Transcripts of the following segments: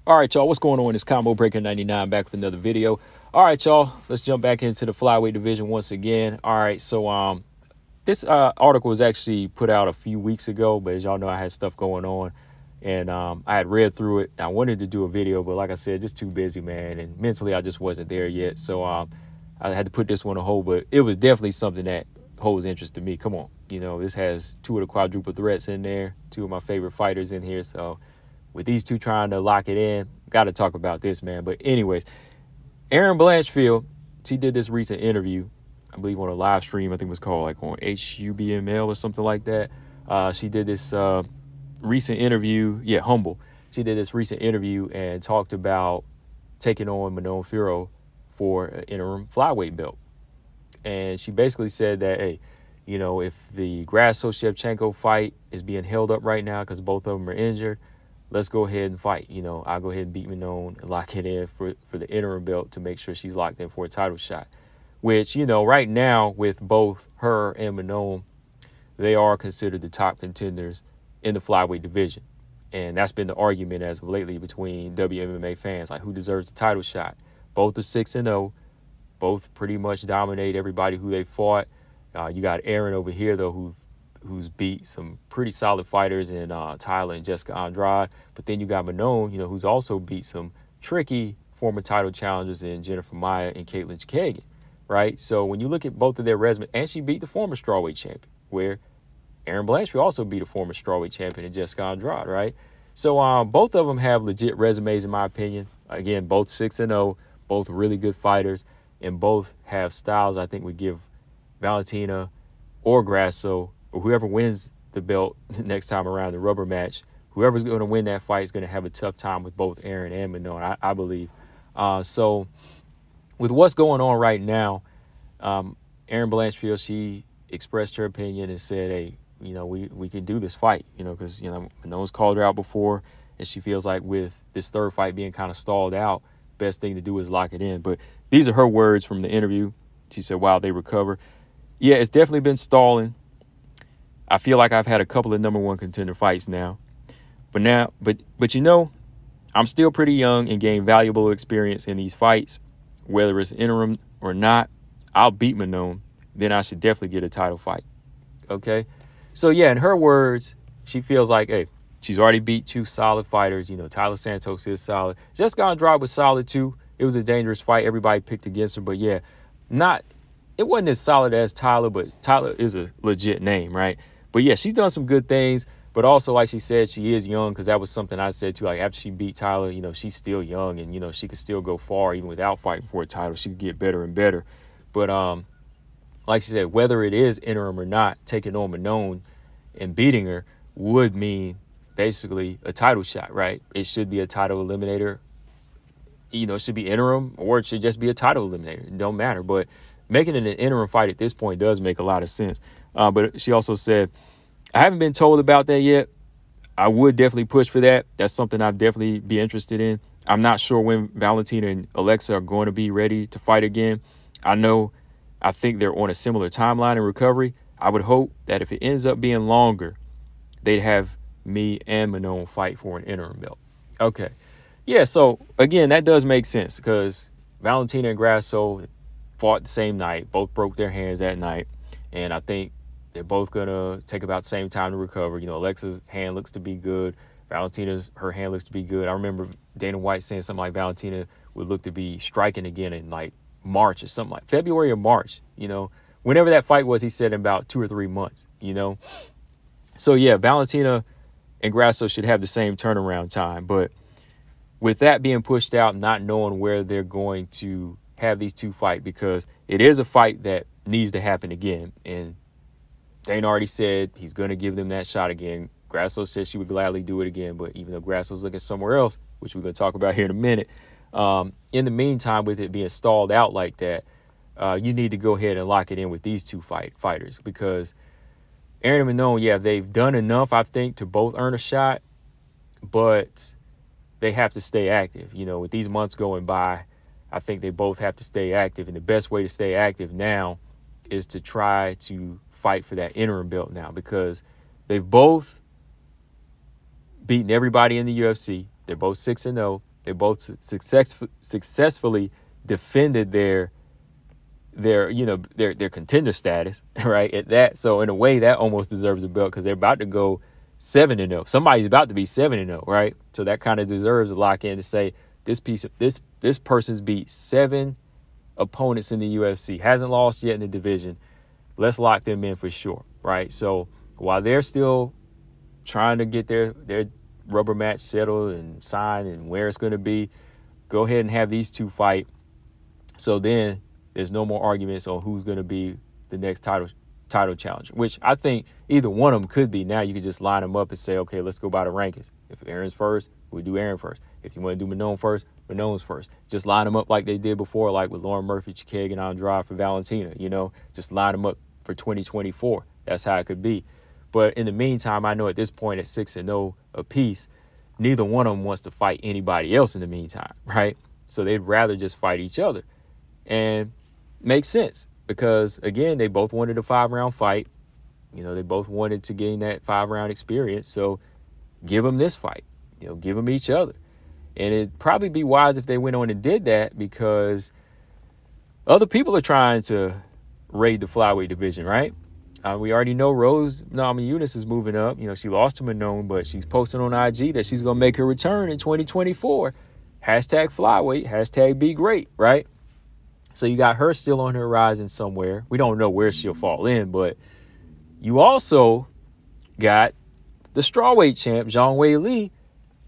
All right, y'all, what's going on? It's Combo Breaker 99 back with another video. All right, y'all, let's jump back into the flyweight division once again. All right, so this article was actually put out a few weeks ago, but as y'all know, I had stuff going on, and I had read through it. I wanted to do a video, but like I said, just too busy, man, and mentally I just wasn't there yet. So I had to put this one on hold, but it was definitely something that holds interest to me. Come on, you know, this has two of the quadruple threats in there, two of my favorite fighters in here, so with these two trying to lock it in, got to talk about this, man. But anyways, Erin Blanchfield, she did this recent interview, I believe on a live stream. I think it was called like on HUBML or something like that. She did this recent interview. Yeah, Humble. She did this recent interview and talked about taking on Manon Fiorot for an interim flyweight belt. And she basically said that, hey, you know, if the Grasso-Shevchenko fight is being held up right now because both of them are injured, let's go ahead and fight. You know, I'll go ahead and beat Manon and lock it in for the interim belt to make sure she's locked in for a title shot. Which, you know, right now with both her and Manon, they are considered the top contenders in the flyweight division. And that's been the argument as of lately between WMMA fans, like who deserves the title shot. Both are 6-0. Both pretty much dominate everybody who they fought. You got Erin over here, though, who's beat some pretty solid fighters in Tyler and Jessica Andrade. But then you got Manon, you know, who's also beat some tricky former title challengers in Jennifer Maia and Caitlin Chikagan, right? So when you look at both of their resumes, and she beat the former strawweight champion, where Erin Blanchfield also beat a former strawweight champion in Jessica Andrade, right? So both of them have legit resumes, in my opinion. Again, both 6-0, both really good fighters, and both have styles I think would give Valentina or Grasso, or whoever wins the belt next time around, the rubber match, whoever's going to win that fight is going to have a tough time with both Erin and Manon, I believe. So with what's going on right now, Erin Blanchfield, she expressed her opinion and said, hey, you know, we can do this fight, you know, because, you know, Manon's called her out before, and she feels like with this third fight being kind of stalled out, best thing to do is lock it in. But these are her words from the interview. She said, while they recover, yeah, it's definitely been stalling. I feel like I've had a couple of number one contender fights now. But you know, I'm still pretty young and gain valuable experience in these fights. Whether it's interim or not, I'll beat Manon. Then I should definitely get a title fight. Okay? So, yeah, in her words, she feels like, hey, she's already beat two solid fighters. You know, Tyler Santos is solid. Jessica Andrade was solid, too. It was a dangerous fight. Everybody picked against her. But, yeah, it wasn't as solid as Tyler, but Tyler is a legit name, right? But, yeah, she's done some good things. But also, like she said, she is young, because that was something I said, too. Like, after she beat Tyler, you know, she's still young, and, you know, she could still go far even without fighting for a title. She could get better and better. But, like she said, whether it is interim or not, taking on Manon and beating her would mean basically a title shot, right? It should be a title eliminator. You know, it should be interim, or it should just be a title eliminator. It don't matter. But making it an interim fight at this point does make a lot of sense. But she also said, I haven't been told about that yet. I would definitely push for that. That's something I'd definitely be interested in. I'm not sure when Valentina and Alexa are going to be ready to fight again. I think they're on a similar timeline in recovery. I would hope that if it ends up being longer, they'd have me and Manon fight for an interim belt. Okay. Yeah, so, again, that does make sense, because Valentina and Grasso fought the same night, both broke their hands that night, and I think they're both going to take about the same time to recover. You know, Alexa's hand looks to be good. Her hand looks to be good. I remember Dana White saying something like Valentina would look to be striking again in, like, March or something, like February or March, you know. Whenever that fight was, he said in about 2 or 3 months, you know. So, yeah, Valentina and Grasso should have the same turnaround time. But with that being pushed out, not knowing where they're going to have these two fight, because it is a fight that needs to happen again. And Dana already said he's going to give them that shot again. Grasso said she would gladly do it again. But even though Grasso's looking somewhere else, which we're going to talk about here in a minute, in the meantime, with it being stalled out like that, you need to go ahead and lock it in with these two fighters, because Erin and Manon, yeah, they've done enough, I think, to both earn a shot, but they have to stay active. You know, with these months going by, I think they both have to stay active, and the best way to stay active now is to try to fight for that interim belt now, because they've both beaten everybody in the UFC. They're both 6-0. They both successfully defended their contender status, right? At that, so in a way, that almost deserves a belt because they're about to go 7-0. Somebody's about to be 7-0, right? So that kind of deserves a lock in to say this person's beat 7 opponents in the UFC, hasn't lost yet in the division. Let's lock them in for sure, right? So while they're still trying to get their rubber match settled and signed and where it's going to be, go ahead and have these two fight. So then there's no more arguments on who's going to be the next title challenger, which I think either one of them could be. Now you could just line them up and say, okay, let's go by the rankings. If Erin's first, we do Erin first. If you want to do Manon first, Manon's first. Just line them up like they did before, like with Lauren Murphy, Chikeg, and Andrade for Valentina. Just line them up for 2024. That's how it could be. But in the meantime, I know at this point at 6-0 apiece, neither one of them wants to fight anybody else in the meantime, right? So they'd rather just fight each other. And makes sense because, again, they both wanted a 5-round fight. They both wanted to gain that 5-round experience. So give them this fight. Give them each other. And it'd probably be wise if they went on and did that because other people are trying to raid the flyweight division, right? We already know Rose Namajunas is moving up. She lost to Manon, but she's posting on IG that she's going to make her return in 2024. #flyweight, #be great, right? So you got her still on her horizon somewhere. We don't know where she'll fall in, but you also got the strawweight champ, Zhang Weili,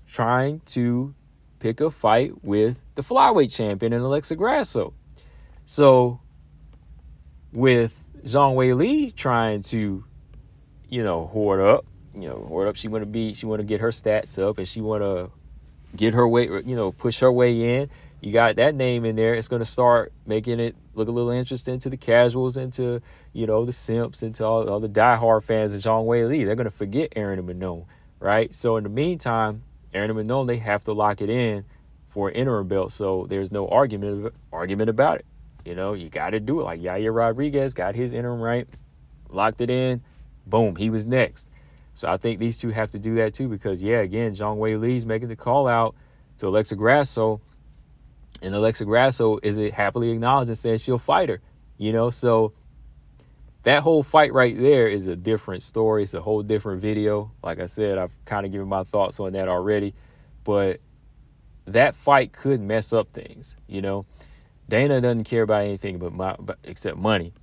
trying to pick a fight with the flyweight champion in Alexa Grasso. So with Zhang Weili trying to, hoard up, she want to get her stats up and she want to get her way, push her way in. You got that name in there. It's going to start making it look a little interesting to the casuals and to, the simps and to all the diehard fans of Zhang Weili. They're going to forget Erin and Manon, right? So in the meantime, Erin and Manon, they have to lock it in for an interim belt. So there's no argument about it. You got to do it. Like Yair Rodriguez got his interim right, locked it in, boom, he was next. So I think these two have to do that too because, again, Zhang Weili's making the call out to Alexa Grasso, and Alexa Grasso is happily acknowledged and says she'll fight her, So that whole fight right there is a different story. It's a whole different video. Like I said, I've kind of given my thoughts on that already, but that fight could mess up things, Dana doesn't care about anything except money.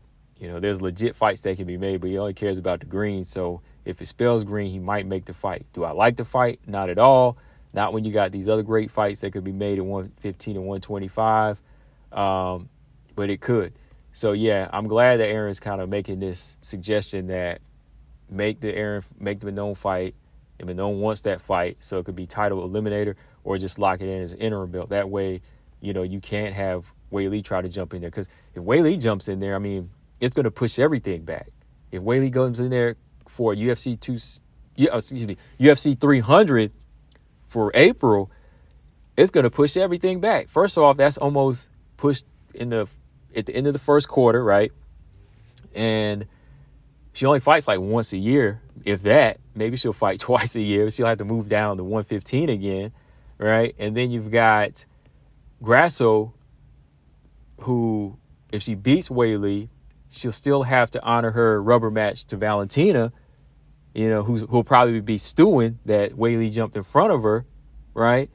There's legit fights that can be made, but he only cares about the green. So if it spells green, he might make the fight. Do I like the fight? Not at all. Not when you got these other great fights that could be made at 115 and 125. But it could. So, I'm glad that Erin's kind of making this suggestion that make the Manon fight. And Manon wants that fight, so it could be title eliminator or just lock it in as an interim belt. That way, you can't have Weili try to jump in there. Because if Weili jumps in there, it's going to push everything back. If Weili goes in there for UFC 300 for April, it's going to push everything back. First off, that's almost pushed at the end of the first quarter, right? And she only fights like once a year, if that. Maybe she'll fight twice a year. She'll have to move down to 115 again, right? And then you've got Grasso, who, if she beats Weili, she'll still have to honor her rubber match to Valentina, who'll probably be stewing that Weili jumped in front of her, right?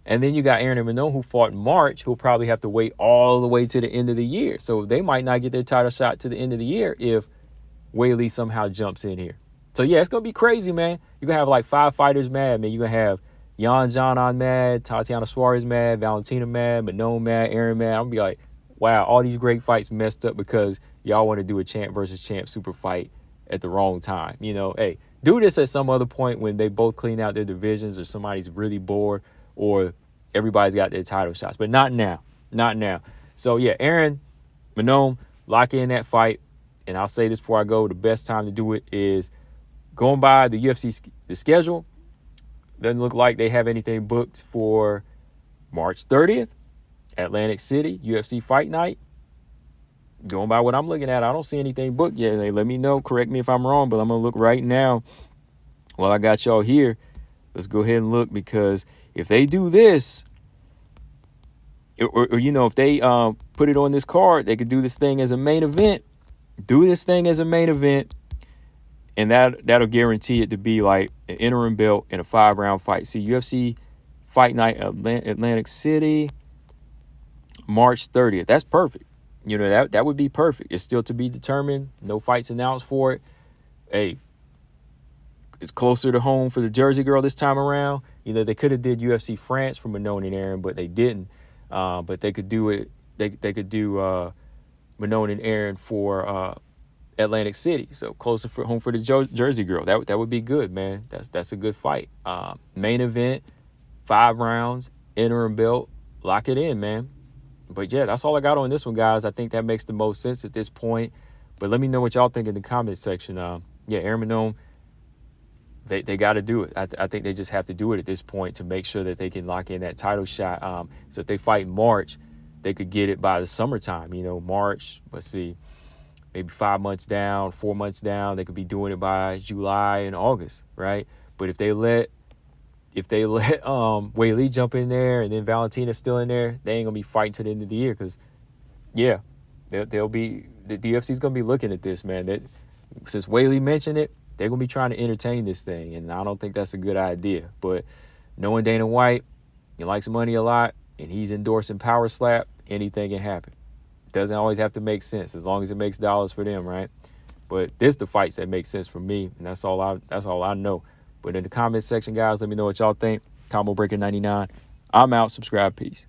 And then you got Erin and Manon, who fought in March, who'll probably have to wait all the way to the end of the year. So they might not get their title shot to the end of the year if Weili somehow jumps in here. So, it's going to be crazy, man. You're going to have like 5 fighters mad, man. You're going to have Yan Zhanan mad, Tatiana Suarez mad, Valentina mad, Manon mad, Erin mad. I'm going to be like, wow, all these great fights messed up because y'all want to do a champ versus champ super fight at the wrong time. Hey, do this at some other point when they both clean out their divisions or somebody's really bored or everybody's got their title shots. But not now. Not now. So, Erin, Manon, lock in that fight. And I'll say this before I go, the best time to do it is going by the UFC the schedule. Doesn't look like they have anything booked for March 30th, Atlantic City, UFC Fight Night. Going by what I'm looking at, I don't see anything booked yet. Let me know. Correct me if I'm wrong, but I'm going to look right now. While I got y'all here, let's go ahead and look, because if they do this, or you know, if they put it on this card, they could do this thing as a main event. Do this thing as a main event, and that'll guarantee it to be like an interim belt in a 5-round fight. See, UFC Fight Night Atlantic City, March 30th. That's perfect. You know, that would be perfect. It's still to be determined. No fights announced for it. Hey, it's closer to home for the Jersey girl this time around. You know, they could have did UFC France for Manon and Erin, but they didn't. But they could do it. They could do Manon and Erin for Atlantic City, so closer for home for the Jersey girl. That would be good, man. That's a good fight. Main event, 5 rounds, interim belt, lock it in, man. But yeah, that's all I got on this one, guys. I think that makes the most sense at this point. But let me know what y'all think in the comment section. Yeah, Erin Manon, they got to do it. I think they just have to do it at this point to make sure that they can lock in that title shot. So if they fight in March, they could get it by the summertime. You know, March, let's see, maybe 5 months down, 4 months down. They could be doing it by July and August, right? But if they let Wei Lee jump in there and then Valentina's still in there, they ain't gonna be fighting to the end of the year, because yeah, they'll be, the UFC's gonna be looking at this, man. That since Wei Lee mentioned it, they're gonna be trying to entertain this thing, and I don't think that's a good idea. But knowing Dana White, he likes money a lot, and he's endorsing Power Slap, anything can happen. Doesn't always have to make sense, as long as it makes dollars for them, right? But this the fights that make sense for me, and that's all I know. But in the comment section, guys, let me know what y'all think. Combo Breaker 99. I'm out. Subscribe. Peace.